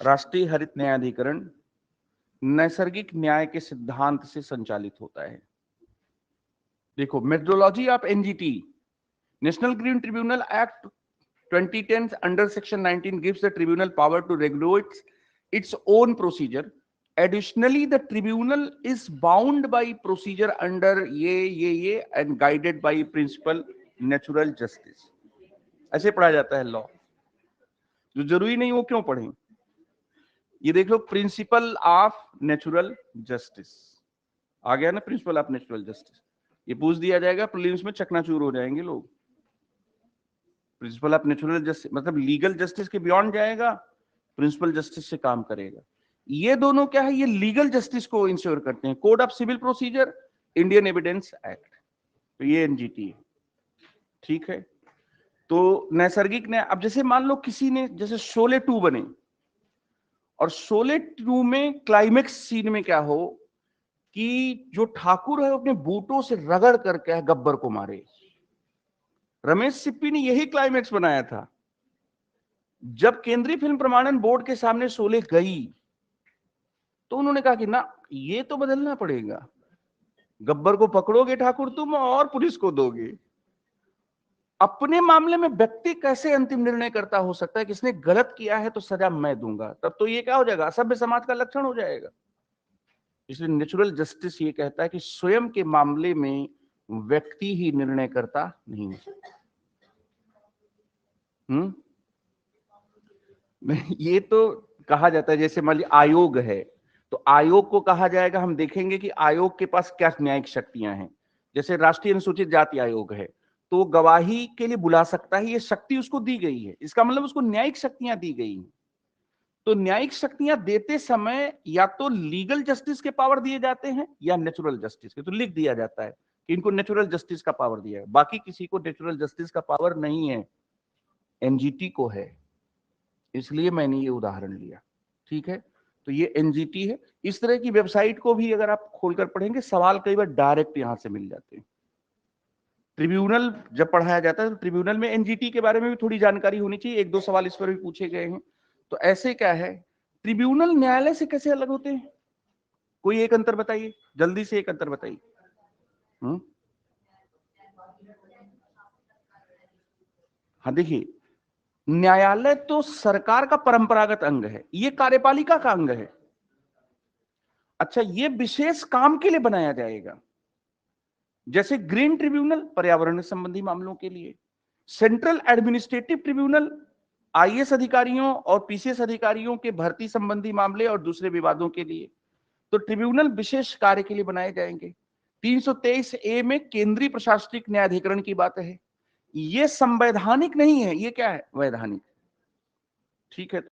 राष्ट्रीय हरित न्यायाधिकरण नैसर्गिक न्याय के सिद्धांत से संचालित होता है। देखो, methodology of NGT, national green tribunal act 2010 under section 19 gives the tribunal power to regulate its own procedure. Additionally, the tribunal is bound by procedure under ये and guided by principle natural justice. ऐसे पढ़ा जाता है law. जो जरूरी नहीं वो क्यों पढ़ें? ये देख लो, प्रिंसिपल ऑफ नेचुरल जस्टिस आ गया ना। प्रिंसिपल ऑफ नेचुरल जस्टिस ये पूछ दिया जाएगा, प्रीलिम्स में चकनाचूर हो जाएंगे लोग। प्रिंसिपल ऑफ नेचुरल जस्टिस मतलब लीगल जस्टिस के बियॉन्ड जाएगा, प्रिंसिपल जस्टिस से काम करेगा। ये दोनों क्या है, ये लीगल जस्टिस को इंश्योर करते हैं। Code of civil procedure, Indian evidence act, तो ये एनजीटी है। ठीक है, तो नैसर्गिक न्याय। अब जैसे मान लो किसी ने, जैसे शोले 2 बने और शोले 2 में क्लाइमेक्स सीन में क्या हो कि जो ठाकुर है अपने बूटों से रगड़ करके गब्बर को मारे। रमेश सिप्पी ने यही क्लाइमेक्स बनाया था। जब केंद्रीय फिल्म प्रमाणन बोर्ड के सामने शोले गई तो उन्होंने कहा कि ना, ये तो बदलना पड़ेगा। गब्बर को पकड़ोगे ठाकुर तुम और पुलिस को दोगे। अपने मामले में व्यक्ति कैसे अंतिम निर्णय करता हो सकता है कि इसने गलत किया है तो सजा मैं दूंगा? तब तो ये क्या हो जाएगा, असभ्य समाज का लक्षण हो जाएगा। इसलिए नेचुरल जस्टिस ये कहता है कि स्वयं के मामले में व्यक्ति ही निर्णय करता नहीं हो सकता। ये तो कहा जाता है, जैसे मान लीजिए आयोग है तो आयोग को कहा जाएगा, हम देखेंगे कि आयोग के पास क्या न्यायिक शक्तियां हैं। जैसे राष्ट्रीय अनुसूचित जाति आयोग है तो गवाही के लिए बुला सकता है, ये शक्ति उसको दी गई है, इसका मतलब उसको न्यायिक शक्तियां दी गई हैं। तो न्यायिक शक्तियां देते समय या तो लीगल जस्टिस के पावर दिए जाते हैं या नेचुरल जस्टिस के। तो लिख दिया जाता है कि इनको नेचुरल जस्टिस का पावर दिया है, बाकी किसी को नेचुरल जस्टिस का पावर नहीं है, एनजीटी को है। इसलिए मैंने ये उदाहरण लिया। ठीक है, तो ये एनजीटी है। इस तरह की वेबसाइट को भी अगर आप खोलकर पढ़ेंगे, सवाल कई बार डायरेक्ट यहां से मिल जाते हैं। ट्रिब्यूनल जब पढ़ाया जाता है तो ट्रिब्यूनल में एनजीटी के बारे में भी थोड़ी जानकारी होनी चाहिए। एक दो सवाल इस पर भी पूछे गए हैं। तो ऐसे क्या है, ट्रिब्यूनल न्यायालय से कैसे अलग होते हैं? कोई एक अंतर बताइए, जल्दी से एक अंतर बताइए। हाँ, देखिए, न्यायालय तो सरकार का परंपरागत अंग है, ये कार्यपालिका का अंग है। अच्छा, ये विशेष काम के लिए बनाया जाएगा। जैसे ग्रीन ट्रिब्यूनल पर्यावरण संबंधी मामलों के लिए, सेंट्रल एडमिनिस्ट्रेटिव ट्रिब्यूनल आईएएस अधिकारियों और पीसीएस अधिकारियों के भर्ती संबंधी मामले और दूसरे विवादों के लिए। तो ट्रिब्यूनल विशेष कार्य के लिए बनाए जाएंगे। 323A में केंद्रीय प्रशासनिक न्यायाधिकरण की बात है। ये संवैधानिक नहीं है, ये क्या है, वैधानिक। ठीक है।